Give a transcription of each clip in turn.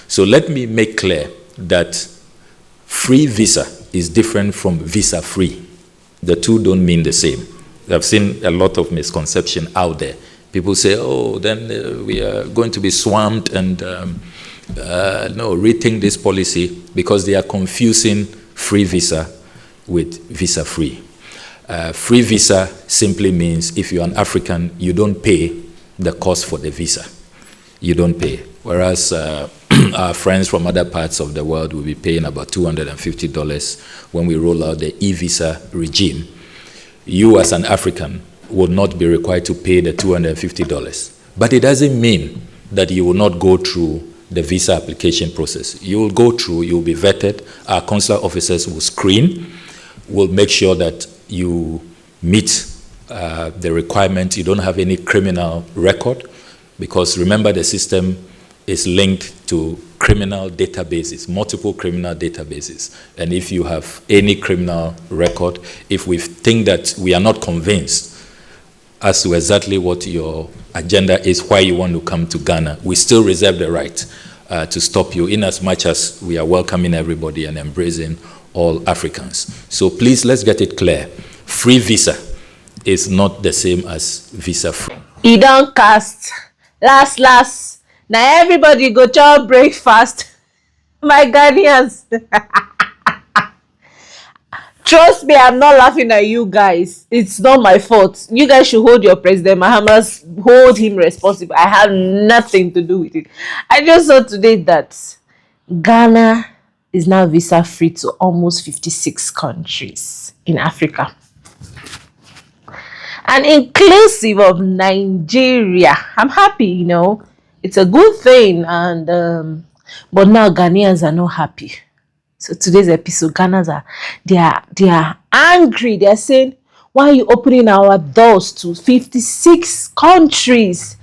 So let me make clear that free visa is different from visa free. The two don't mean the same. I've seen a lot of misconception out there. People say, oh, then we are going to be swamped and no, rethink this policy, because they are confusing free visa with visa free. Free visa simply means if you're an African, you don't pay the cost for the visa. You don't pay. Whereas our friends from other parts of the world will be paying about $250 when we roll out the e-visa regime. You as an African will not be required to pay the $250. But it doesn't mean that you will not go through the visa application process. You will go through, you will be vetted. Our consular officers will screen, will make sure that you meet the requirement, you don't have any criminal record, because remember the system is linked to criminal databases, multiple criminal databases. And if you have any criminal record, if we think that we are not convinced as to exactly what your agenda is, why you want to come to Ghana, we still reserve the right to stop you, in as much as we are welcoming everybody and embracing all Africans. So please, let's get it clear. Free visa is not the same as visa free. E don cast. Last. Now everybody go chop breakfast. My Ghanaians. Trust me, I'm not laughing at you guys. It's not my fault. You guys should hold your President Mahama, hold him responsible. I have nothing to do with it. I just saw today that Ghana is now visa free to almost 56 countries in Africa, and inclusive of Nigeria. I'm happy, you know, it's a good thing. And but now Ghanaians are not happy. So today's episode, Ghanaians they are angry. They're saying, why are you opening our doors to 56 countries,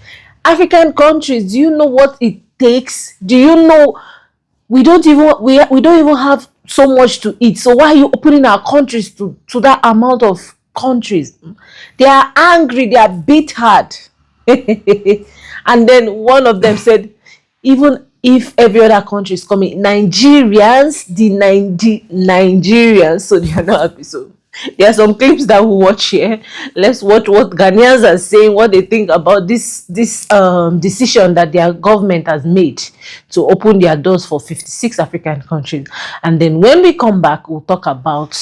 African countries? Do you know what it takes? Do you know we don't even have so much to eat? So why are you opening our countries to that amount of countries? They are angry, they are beat hard. And then one of them said, even if every other country is coming, Nigerians, the Nigerians, so they are not happy. So there are some clips that we watch here. Let's watch what Ghanaians are saying, what they think about this decision that their government has made to open their doors for 56 African countries. And then when we come back, we'll talk about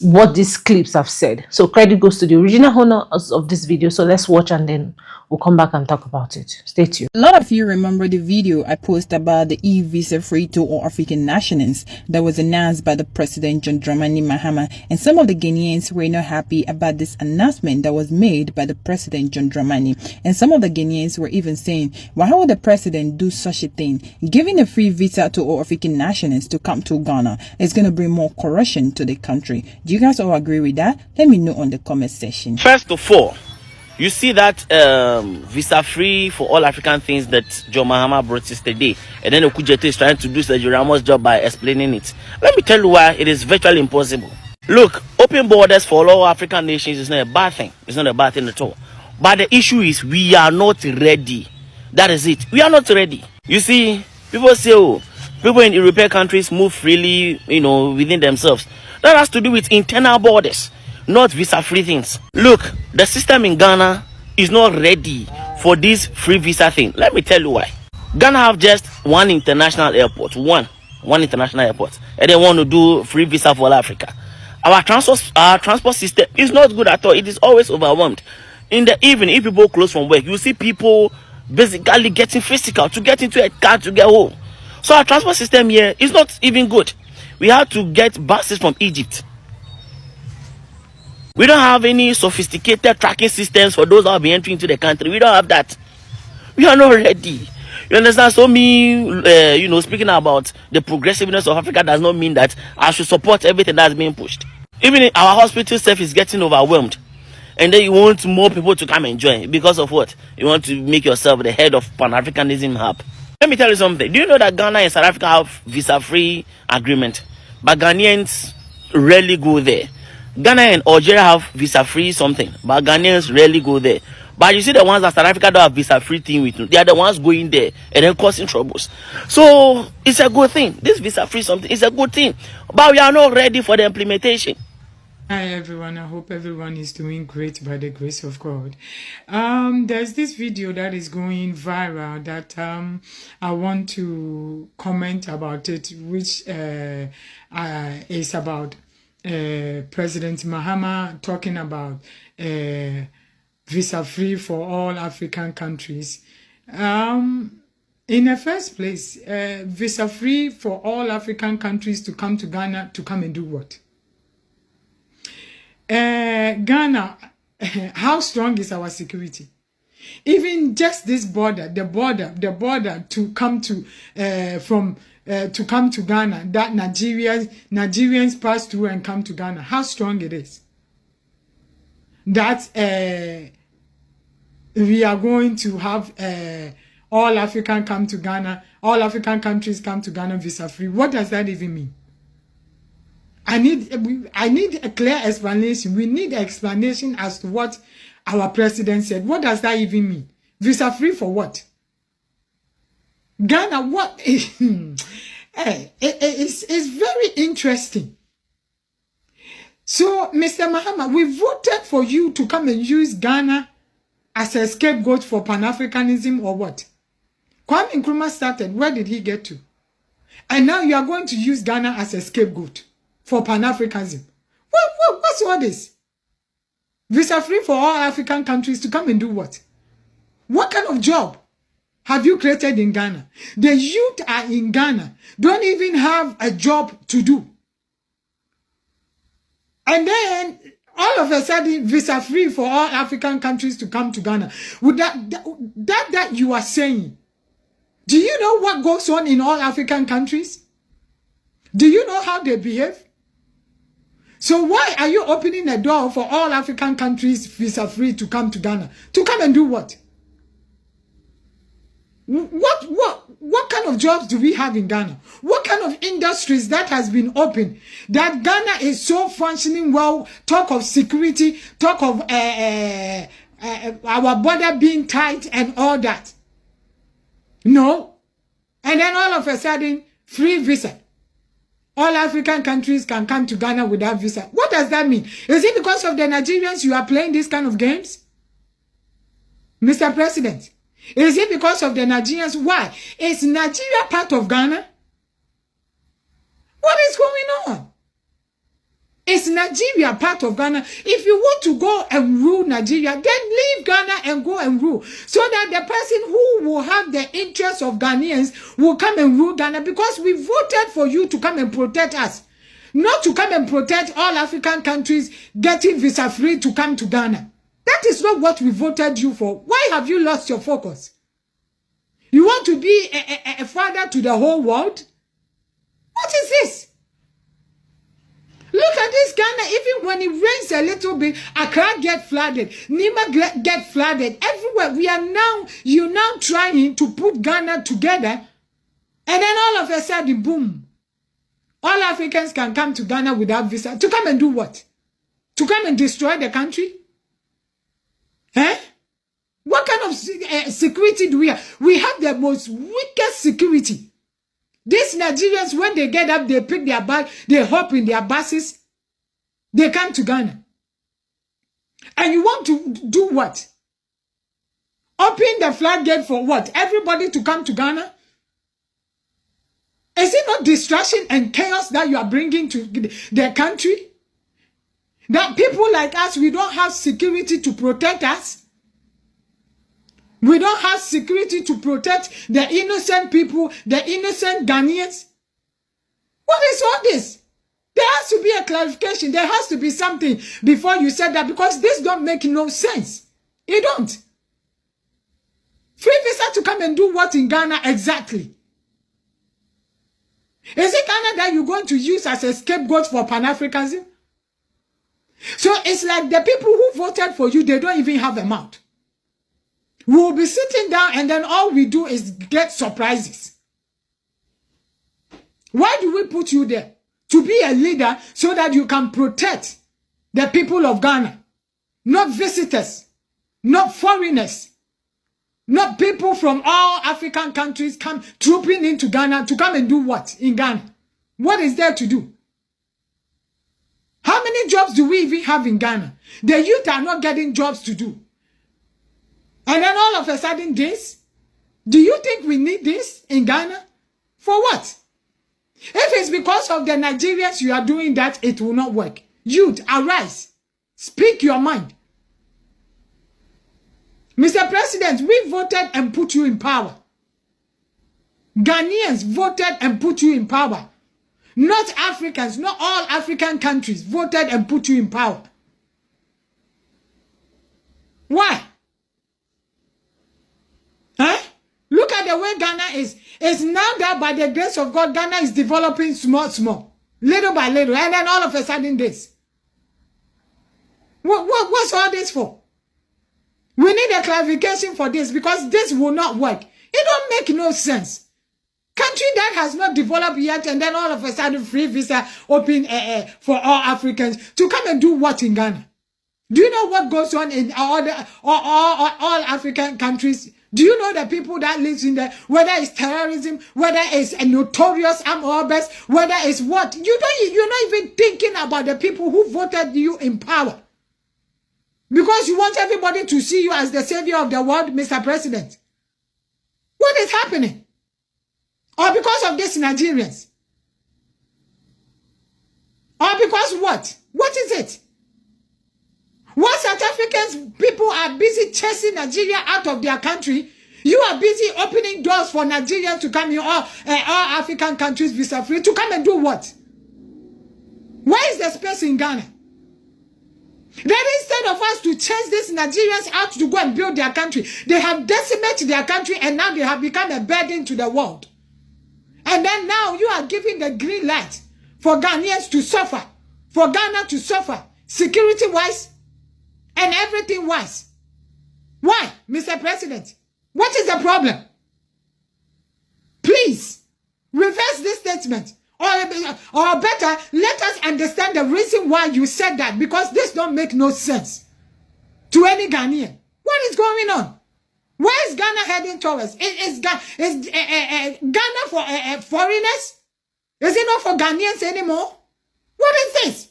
what these clips have said. So credit goes to the original owners of this video. So let's watch and then we'll come back and talk about it. Stay tuned. A lot of you remember the video I posted about the e-visa free to all African nationals that was announced by the President John Dramani Mahama, and some of the Ghanaians were not happy about this announcement that was made by the President John Dramani. And some of the Ghanaians were even saying, why would the president do such a thing? Giving a free visa to all African nationals to come to Ghana is going to bring more corruption to the country. Do you guys all agree with that? Let me know on the comment section. First of all, you see that visa free for all African things that John Mahama brought yesterday, and then Okudzeto is trying to do Sergio Ramos' job by explaining it. Let me tell you why it is virtually impossible. Look, open borders for all African nations is not a bad thing. It's not a bad thing at all. But the issue is we are not ready. That is it. We are not ready. You see, people say, oh, people in European countries move freely, you know, within themselves. That has to do with internal borders, not visa-free things. Look, the system in Ghana is not ready for this free visa thing. Let me tell you why. Ghana have just one international airport, one international airport, and they want to do free visa for all Africa. Our transport system is not good at all. It is always overwhelmed. In the evening, if people close from work, you see people basically getting physical to get into a car to get home. So our transport system here is not even good. We have to get buses from Egypt. We don't have any sophisticated tracking systems for those that will be entering into the country. We don't have that. We are not ready. You understand? So me, you know, speaking about the progressiveness of Africa does not mean that I should support everything that's being pushed. Even our hospital self is getting overwhelmed. And then you want more people to come and join. Because of what? You want to make yourself the head of Pan-Africanism hub. Let me tell you something. Do you know that Ghana and South Africa have visa-free agreement? But Ghanaians rarely go there. Ghana and Algeria have visa-free something, but Ghanaians rarely go there. But you see the ones that South Africa don't have visa-free thing with, they are the ones going there and then causing troubles. So it's a good thing. This visa-free something is a good thing. But we are not ready for the implementation. Hi everyone, I hope everyone is doing great by the grace of God. There's this video that is going viral that I want to comment about it, which is about President Mahama talking about visa-free for all African countries. In the first place, visa-free for all African countries to come to Ghana to come and do what? Ghana, how strong is our security? Even just this border, the border to come to to come to Ghana, that Nigerians pass through and come to Ghana, how strong it is. That we are going to have all African come to Ghana, all African countries come to Ghana visa free. What does that even mean? I need a clear explanation. We need an explanation as to what our president said. What does that even mean? Visa free for what? Ghana, what? It's very interesting. So, Mr. Mahama, we voted for you to come and use Ghana as a scapegoat for Pan-Africanism or what? Kwame Nkrumah started. Where did he get to? And now you are going to use Ghana as a scapegoat for Pan-Africanism. What's all this? Visa free for all African countries to come and do what? What kind of job have you created in Ghana? The youth are in Ghana, don't even have a job to do. And then all of a sudden, visa free for all African countries to come to Ghana. With that you are saying, do you know what goes on in all African countries? Do you know how they behave? So why are you opening a door for all African countries visa free to come to Ghana? To come and do what? What kind of jobs do we have in Ghana? What kind of industries that has been opened that Ghana is so functioning well? Talk of security, talk of our border being tight and all that. No. And then all of a sudden, free visa. All African countries can come to Ghana without visa. What does that mean? Is it because of the Nigerians you are playing these kind of games? Mr. President, is it because of the Nigerians? Why? Is Nigeria part of Ghana? What is going on? Is Nigeria part of Ghana? If you want to go and rule Nigeria, then leave Ghana and go and rule. So that the person who will have the interests of Ghanaians will come and rule Ghana, because we voted for you to come and protect us. Not to come and protect all African countries getting visa free to come to Ghana. That is not what we voted you for. Why have you lost your focus? You want to be a father to the whole world? What is this? Look at this Ghana. Even when it rains a little bit, Accra get flooded. Nima get flooded. Everywhere. You're now trying to put Ghana together. And then all of a sudden, boom. All Africans can come to Ghana without visa. To come and do what? To come and destroy the country? Eh? What kind of security do we have? We have the most weakest security. These Nigerians, when they get up, they pick their bag, they hop in their buses, they come to Ghana. And you want to do what? Open the floodgate for what? Everybody to come to Ghana? Is it not distraction and chaos that you are bringing to the country? That people like us, we don't have security to protect us? We don't have security to protect the innocent people, the innocent Ghanaians? What is all this? There has to be a clarification. There has to be something before you said that, because this don't make no sense. It don't. Free visa to come and do what in Ghana exactly? Is it Ghana that you're going to use as a scapegoat for Pan-Africanism? So it's like the people who voted for you, they don't even have a mouth. We will be sitting down and then all we do is get surprises. Why do we put you there? To be a leader so that you can protect the people of Ghana, not visitors. not foreigners, not people from all African countries come trooping into Ghana to come and do what in Ghana? What is there to do? How many jobs do we even have in Ghana? The youth are not getting jobs to do. And then all of a sudden this? Do you think we need this in Ghana? For what? If it's because of the Nigerians you are doing that, it will not work. Youth, arise. Speak your mind. Mr. President, we voted and put you in power. Ghanaians voted and put you in power. Not Africans, not all African countries voted and put you in power. Why? Huh? Look at the way Ghana is. It's now that by the grace of God, Ghana is developing small, little by little, and then all of a sudden this. What's all this for? We need a clarification for this because this will not work. It don't make no sense. Country that has not developed yet and then all of a sudden free visa open for all Africans to come and do what in Ghana? Do you know what goes on in all African countries? Do you know the people that live in there, whether it's terrorism, whether it's a notorious armed robbers, whether it's what? You're not even thinking about the people who voted you in power. Because you want everybody to see you as the savior of the world, Mr. President. What is happening? Or because of these Nigerians? Or because what? What is it? While South Africans people are busy chasing Nigeria out of their country, you are busy opening doors for Nigerians to come in all African countries visa free to come and do what? Where is the space in Ghana? Then instead of us to chase these Nigerians out to go and build their country, they have decimated their country and now they have become a burden to the world. And then now you are giving the green light for Ghanaians to suffer, for Ghana to suffer, security-wise and everything-wise. Why, Mr. President? What is the problem? Please, reverse this statement. Or better, let us understand the reason why you said that, because this don't make no sense to any Ghanaian. What is going on? Where is Ghana heading towards? Is Ghana for foreigners? Is it not for Ghanaians anymore? What is this?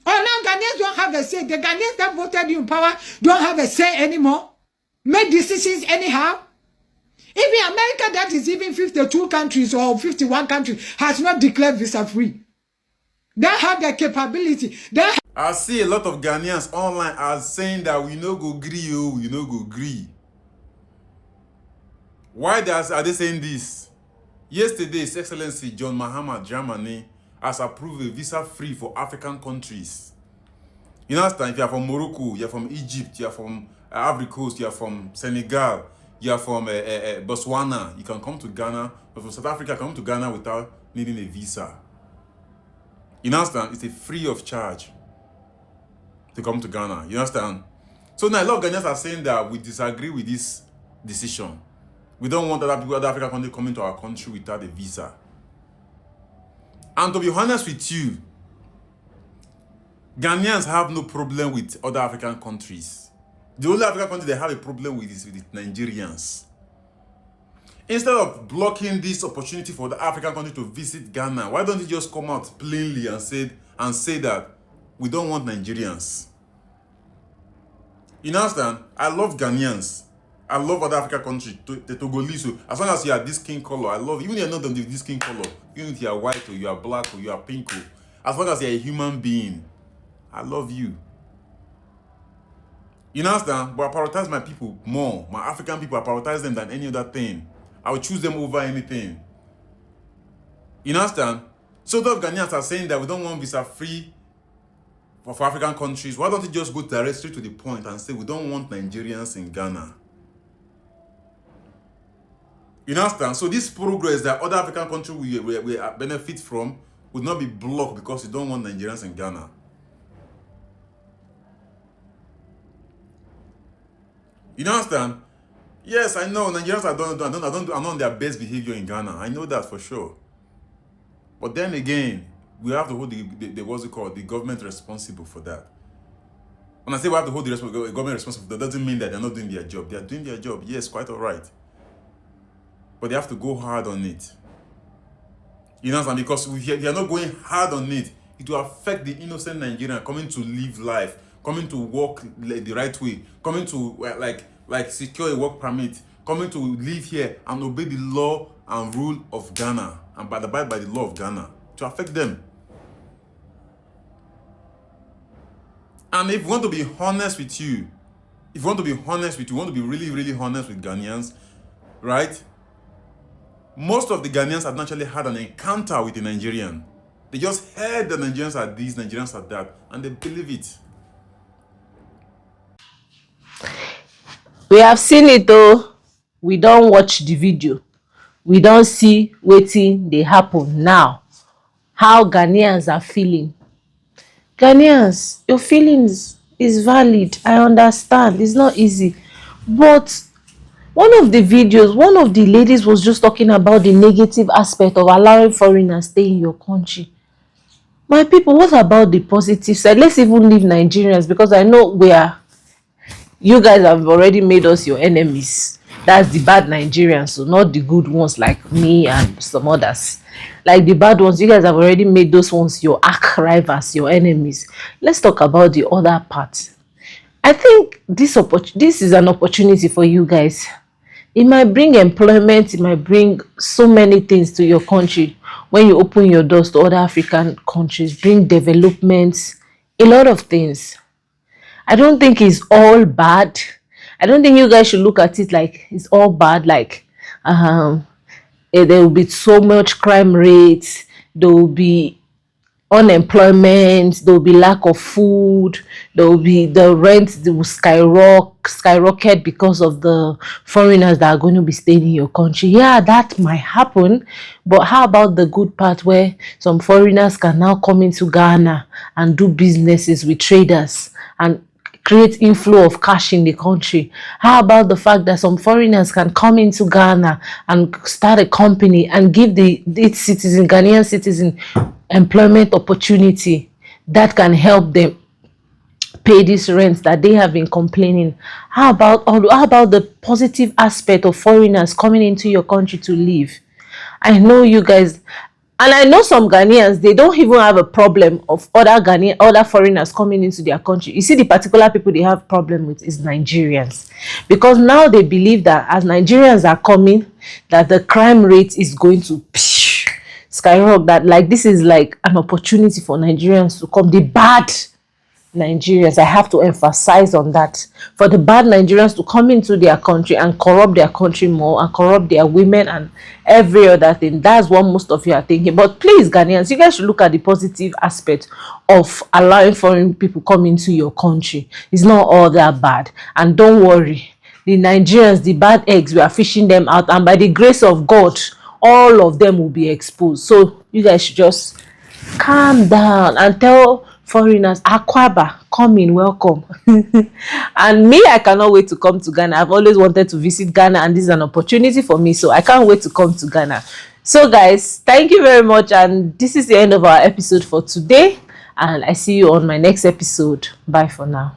Oh, now Ghanaians don't have a say. The Ghanaians that voted you in power don't have a say anymore. Make decisions anyhow. Even America, that is even 52 countries or 51 countries, has not declared visa free. They have the capability. I see a lot of Ghanaians online are saying that we no go gree, we no go gree. Why are they saying this? Yesterday, His Excellency John Mahama, Germany, has approved a visa free for African countries. You understand? If you are from Morocco, you are from Egypt, you are from Ivory Coast, you are from Senegal, you are from Botswana, you can come to Ghana. But from South Africa, come to Ghana without needing a visa. You understand? It's a free of charge to come to Ghana. You understand? So now a lot of Ghanaians are saying that we disagree with this decision. We don't want other people, other African countries coming to our country without a visa. And to be honest with you, Ghanaians have no problem with other African countries. The only African country they have a problem with is with the Nigerians. Instead of blocking this opportunity for the African country to visit Ghana, why don't you just come out plainly and say that we don't want Nigerians? You understand? I love Ghanaians. I love other African countries, the Togolese. As long as you are this skin color, I love even if you're not of this skin color, even if you are white or you are black or you are pink, as long as you're a human being, I love you. You understand? But I prioritize my people more. My African people, I prioritize them than any other thing. I will choose them over anything. You understand? So the Ghanaians are saying that we don't want visa free for African countries. Why don't you just go directly to the point and say we don't want Nigerians in Ghana? You understand? So this progress that other African countries will benefit from would not be blocked because you don't want Nigerians in Ghana. You understand? Yes, I know Nigerians are not on their best behavior in Ghana. I know that for sure. But then again, we have to hold the what's it called, the government responsible for that. When I say we have to hold the government responsible, that doesn't mean that they're not doing their job. They are doing their job, yes, quite all right. But they have to go hard on it. You know what I'm saying? Because if you're not going hard on it, it will affect the innocent Nigerian coming to live life, coming to work the right way, coming to like secure a work permit, coming to live here and obey the law and rule of Ghana and abide by the law of Ghana to affect them. And if you want to be honest with you, you want to be really, really honest with Ghanaians, right? Most of the Ghanaians have naturally had an encounter with a Nigerian. They just heard that Nigerians are this, Nigerians are that, and they believe it. We have seen it though. We don't watch the video. We don't see wetin dey happen now. How Ghanaians are feeling. Ghanaians, your feelings is valid. I understand. It's not easy. But one of the videos, one of the ladies was just talking about the negative aspect of allowing foreigners stay in your country. My people, what about the positive side? Let's even leave Nigerians, because I know you guys have already made us your enemies. That's the bad Nigerians, so not the good ones like me and some others. Like the bad ones, you guys have already made those ones your arch rivals, your enemies. Let's talk about the other part. I think this is an opportunity for you guys. It might bring employment, it might bring so many things to your country when you open your doors to other African countries, bring developments, a lot of things. I don't think it's all bad. I don't think you guys should look at it like it's all bad, like there will be so much crime rates, there will be unemployment, there will be lack of food, there will be the rent that will skyrocket because of the foreigners that are going to be staying in your country. Yeah, that might happen, but how about the good part where some foreigners can now come into Ghana and do businesses with traders and create inflow of cash in the country? How about the fact that some foreigners can come into Ghana and start a company and give its citizen, Ghanaian citizen, employment opportunity that can help them pay these rents that they have been complaining? How about the positive aspect of foreigners coming into your country to live? I know you guys, and I know some Ghanaians, they don't even have a problem of other foreigners coming into their country. You see, the particular people they have problem with is Nigerians, because now they believe that as Nigerians are coming, that the crime rate is going to skyrocket. That like this is like an opportunity for Nigerians to come. The bad Nigerians, I have to emphasize on that, for the bad Nigerians to come into their country and corrupt their country more and corrupt their women and every other thing. That's what most of you are thinking. But please, Ghanaians, you guys should look at the positive aspect of allowing foreign people come into your country. It's not all that bad. And don't worry, the Nigerians, the bad eggs, we are fishing them out, and by the grace of God, all of them will be exposed. So you guys should just calm down and tell foreigners, Akwaba, come in, welcome. And me, I cannot wait to come to Ghana. I've always wanted to visit Ghana, and this is an opportunity for me, so I can't wait to come to Ghana. So guys, thank you very much, and this is the end of our episode for today, and I see you on my next episode. Bye for now.